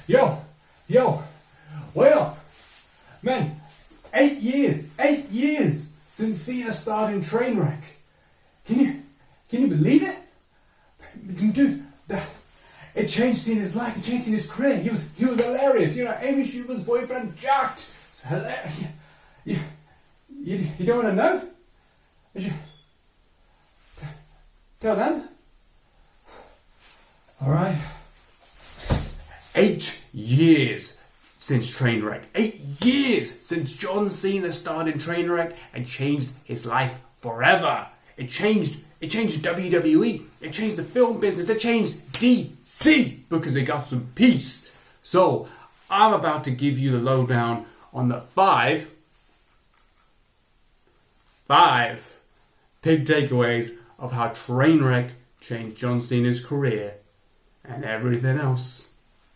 Yo, yo, wait up. Man, 8 years since Cena starred in Trainwreck. Can you believe it? Dude, it changed Cena's life, it changed Cena's career. He was hilarious. You know, Amy Schumer's boyfriend, jacked. It's hilarious. You don't want to know? Tell them. Alright. 8 years since Trainwreck. 8 years since John Cena starred in Trainwreck and changed his life forever. It changed WWE. It changed the film business. It changed DC because it got some peace. So I'm about to give you the lowdown on the five big takeaways of how Trainwreck changed John Cena's career and everything else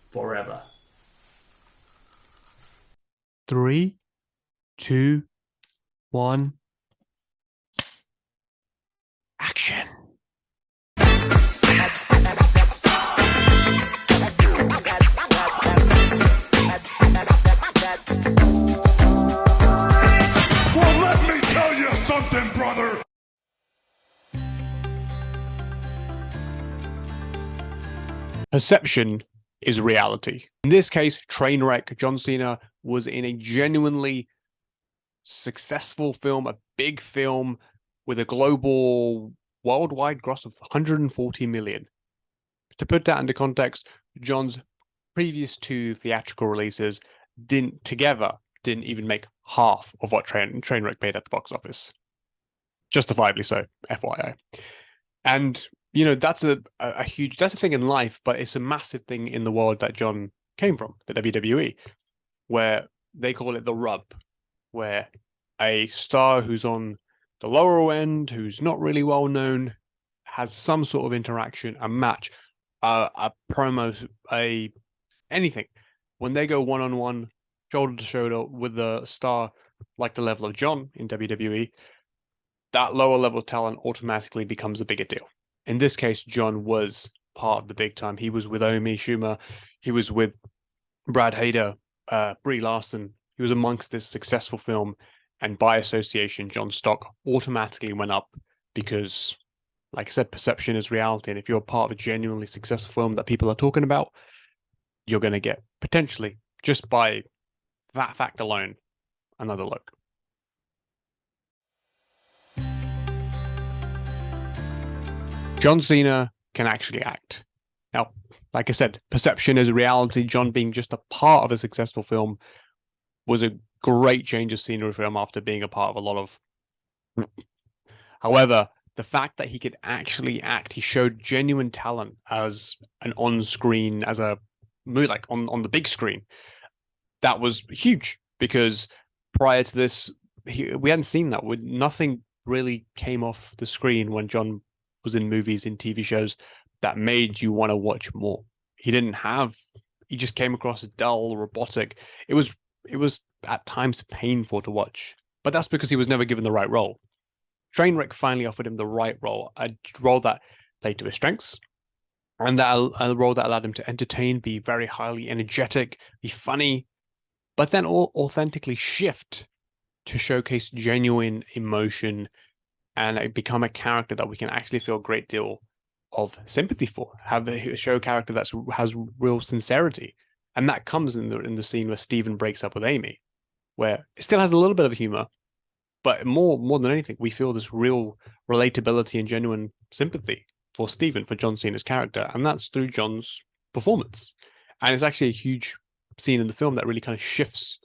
forever. 3, 2, 1. Action. Well, let me tell you something, brother. Perception is reality. In this case, Trainwreck, John Cena was in a genuinely successful film, a big film with a global, worldwide gross of 140 million. To put that into context, John's previous 2 theatrical releases didn't even make half of what Trainwreck made at the box office. Justifiably so, FYI. And you know, that's a huge, that's a thing in life, but it's a massive thing in the world that John came from, the WWE, where they call it the rub, where a star who's on the lower end, who's not really well known, has some sort of interaction, a match, a promo, anything. When they go one-on-one, shoulder to shoulder with a star like the level of John in WWE, that lower level talent automatically becomes a bigger deal. In this case, John was part of the big time. He was with Amy Schumer. He was with Brad Hader, Brie Larson. He was amongst this successful film. And by association, John's stock automatically went up because, like I said, perception is reality. And if you're part of a genuinely successful film that people are talking about, you're going to get, potentially, just by that fact alone, another look. John Cena can actually act. Now, like I said, perception is reality. John being just a part of a successful film was a great change of scenery for him after being a part of a lot of... However, the fact that he could actually act, he showed genuine talent as an on-screen, as a movie, like on the big screen. That was huge because prior to this, we hadn't seen that. Nothing really came off the screen when John was in movies, in TV shows that made you want to watch more. He just came across as dull, robotic. It was at times painful to watch, but that's because he was never given the right role. Trainwreck finally offered him the right role, a role that played to his strengths, and a role that allowed him to entertain, be very highly energetic, be funny, but then authentically shift to showcase genuine emotion and become a character that we can actually feel a great deal of sympathy for, have a show character that has real sincerity. And that comes in the scene where Steven breaks up with Amy, where it still has a little bit of humor, but more than anything, we feel this real relatability and genuine sympathy for Steven, for John Cena's character, and that's through John's performance. And it's actually a huge scene in the film that really kind of shifts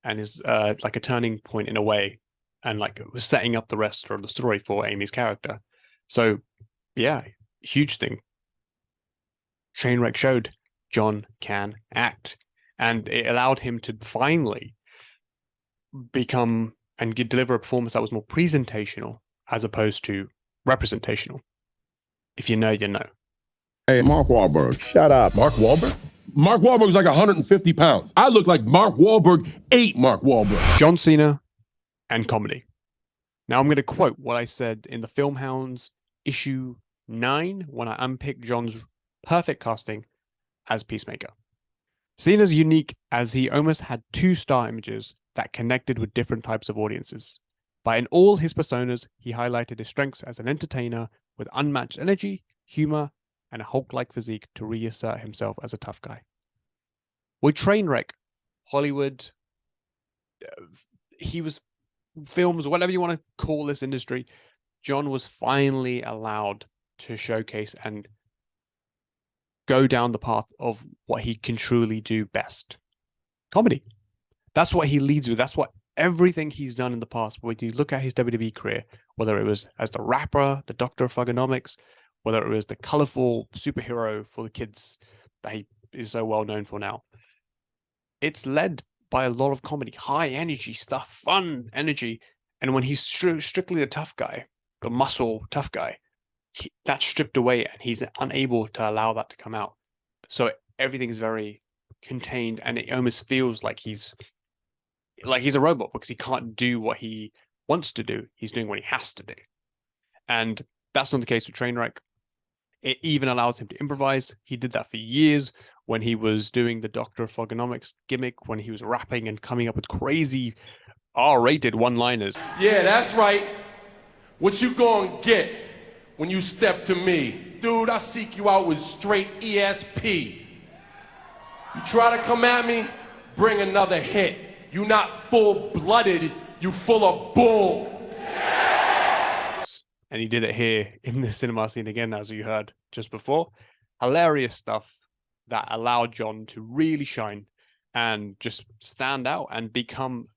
and is like a turning point in a way, and like setting up the rest of the story for Amy's character. So, yeah, huge thing. Trainwreck showed John can act, and it allowed him to finally become and deliver a performance that was more presentational as opposed to representational. If you know, you know. Hey, Mark Wahlberg, shut up. Mark Wahlberg? Mark Wahlberg's like 150 pounds. I look like Mark Wahlberg ate Mark Wahlberg. John Cena and comedy. Now I'm going to quote what I said in the FilmHounds Issue 9 when I unpicked John's perfect casting as Peacemaker. Cena's unique as he almost had two star images that connected with different types of audiences. But in all his personas, he highlighted his strengths as an entertainer with unmatched energy, humor, and a Hulk-like physique to reassert himself as a tough guy. With Trainwreck, Hollywood, he was films, whatever you want to call this industry, John was finally allowed to showcase and go down the path of what he can truly do best. Comedy. That's what he leads with. That's what everything he's done in the past. When you look at his WWE career, whether it was as the rapper, the Doctor of Thugonomics, whether it was the colorful superhero for the kids that he is so well known for now, it's led by a lot of comedy, high energy stuff, fun energy. And when he's strictly the tough guy, the muscle tough guy, that's stripped away and he's unable to allow that to come out. So everything is very contained and it almost feels like he's a robot because he can't do what he wants to do. He's doing what he has to do. And that's not the case with Trainwreck. It even allows him to improvise. He did that for years when he was doing the Doctor of Thugonomics gimmick, when he was rapping and coming up with crazy R-rated one-liners. Yeah, that's right. What you gonna get when you step to me? Dude, I seek you out with straight ESP. You try to come at me, bring another hit. You not full-blooded, you full of bull. And he did it here in the cinema scene again, as you heard just before. Hilarious stuff that allowed John to really shine and just stand out and become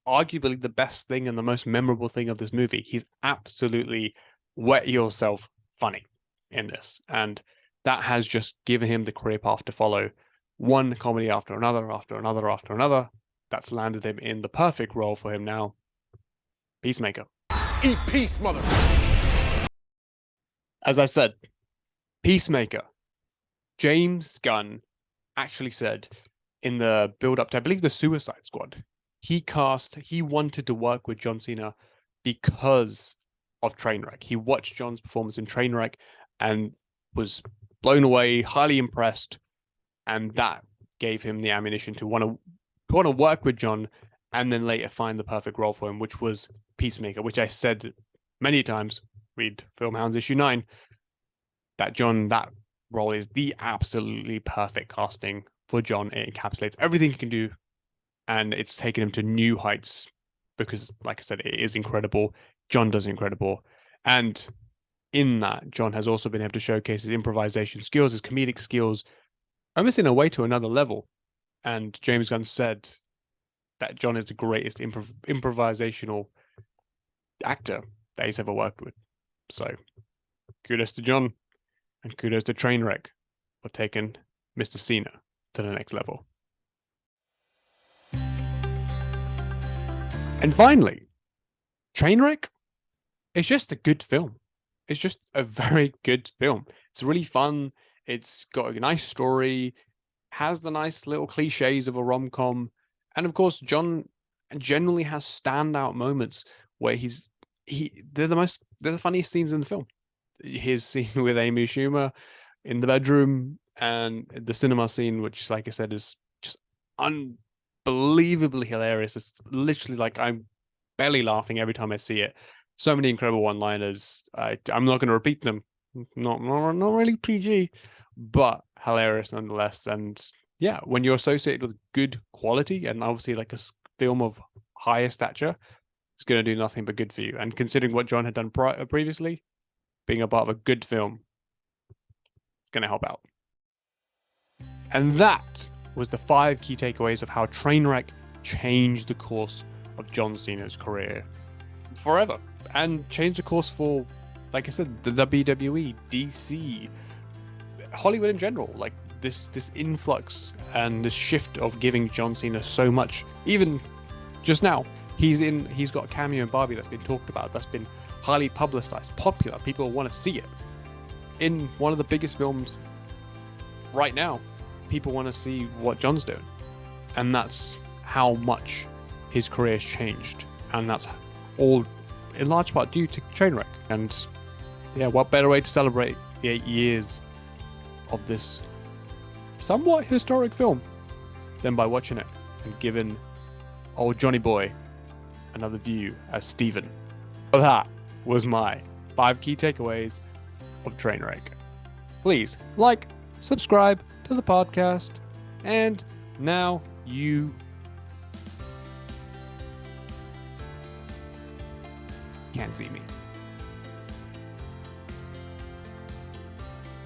arguably the best thing and the most memorable thing of this movie. He's absolutely wet yourself funny in this. And that has just given him the career path to follow. One comedy after another, after another, after another. That's landed him in the perfect role for him now. Peacemaker. Eat peace, mother. As I said, Peacemaker. James Gunn actually said in the build-up to, I believe, the Suicide Squad, he wanted to work with John Cena because of Trainwreck. He watched John's performance in Trainwreck and was blown away, highly impressed, and that gave him the ammunition to want to work with John and then later find the perfect role for him, which was Peacemaker, which I said many times, read FilmHounds Issue 9, that role is the absolutely perfect casting for John. It encapsulates everything he can do, and it's taken him to new heights because, like I said, it is incredible. John does incredible. And in that, John has also been able to showcase his improvisation skills, his comedic skills, almost in a way to another level. And James Gunn said that John is the greatest improvisational actor that he's ever worked with. So kudos to John and kudos to Trainwreck for taking Mr. Cena to the next level. And finally, Trainwreck is just a good film. It's just a very good film. It's really fun. It's got a nice story, has the nice little cliches of a rom-com. And of course, John generally has standout moments where they're the funniest scenes in the film. His scene with Amy Schumer in the bedroom and the cinema scene, which, like I said, is just unbelievably hilarious. It's literally like I'm barely laughing every time I see it. So many incredible one-liners. I'm not going to repeat them. Not really PG, but hilarious nonetheless. And yeah, when you're associated with good quality and obviously like a film of higher stature, it's going to do nothing but good for you. And considering what John had done previously, being a part of a good film, it's going to help out. And that was the 5 key takeaways of how Trainwreck changed the course of John Cena's career forever, and changed the course for, like I said, the WWE, DC, Hollywood in general. Like this influx and this shift of giving John Cena so much. Even just now, he's got a cameo in Barbie that's been talked about, that's been highly publicized, popular. People want to see it in one of the biggest films right now. People want to see what John's doing, and that's how much his career has changed, and that's all in large part due to Trainwreck. And yeah, what better way to celebrate the 8 years of this somewhat historic film than by watching it and giving old Johnny Boy another view as Steven. So that was my 5 key takeaways of Trainwreck. Please like, subscribe to the podcast, and now you can't see me.